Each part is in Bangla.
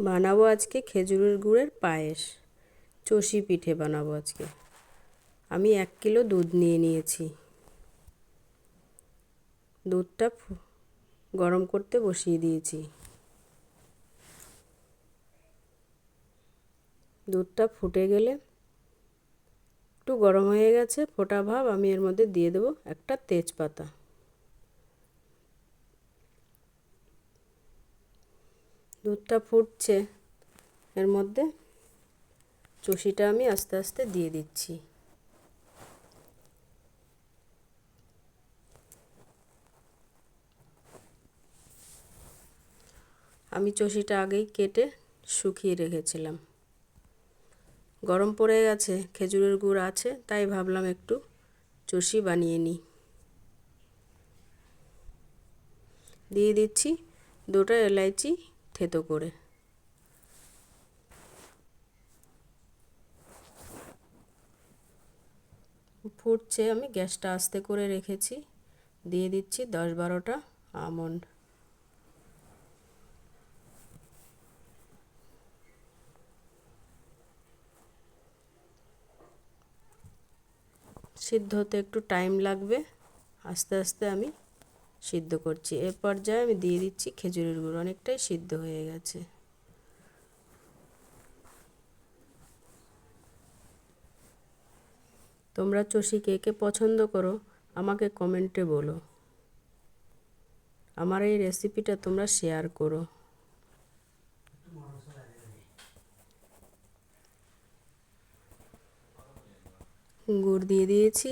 বানাবো আজকে খেজুরের গুড়ের পায়েস, চষি পিঠে বানাবো আজকে। আমি 1 কিলো দুধ নিয়ে নিয়েছি। দুধটা গরম করতে বসিয়ে দিয়েছি। দুধটা ফুটে গেলে, একটু গরম হয়ে গেছে, ফোটা ভাব, আমি এর মধ্যে দিয়ে দেবো একটা তেজপাতা। দুধটা ফুটছে, এর মধ্যে চষিটা আমি আস্তে আস্তে দিয়ে দিচ্ছি। আমি চষিটা আগেই কেটে শুকিয়ে রেখেছিলাম। গরম পড়ে গেছে, খেজুরের গুড় আছে, তাই ভাবলাম একটু চষি বানিয়ে নিই। দিয়ে দিচ্ছি 2টা এলাচি থেতো করে। ফুটছে, আমি গ্যাসটা আস্তে করে রেখেছি। দিয়ে দিচ্ছি 10-12টা আমন্ড। সিদ্ধ হতে একটু টাইম লাগবে, আস্তে আস্তে আমি সিদ্ধ করছি। এ পর্যায়ে আমি দিয়ে দিচ্ছি খেজুরের গুড়, অনেকটাই সিদ্ধ হয়ে গেছে। তোমরা চষি কে কে পছন্দ করো আমাকে কমেন্টে বলো। আমার এই রেসিপিটা তোমরা শেয়ার করো। গুড় দিয়ে দিয়েছি,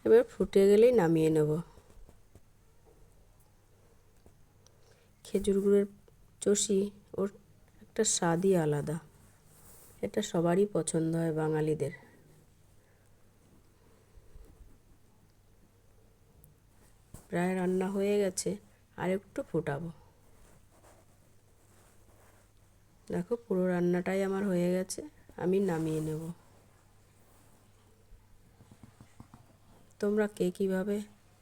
এবার ফুটে গেলেই নামিয়ে নেব। খেজুর গুড়ের চষি, ওর একটা স্বাদই আলাদা। এটা সবারই পছন্দ হয় বাঙালিদের। প্রায় রান্না হয়ে গেছে, আর একটু ফোটাবো। দেখো পুরো রান্নাটাই আমার হয়ে গেছে, আমি নামিয়ে নেব। তোমরা কে কীভাবে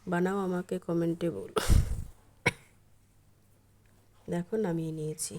বানাও আমাকে কমেন্টে বলো। দেখো নামিয়ে নিয়েছি।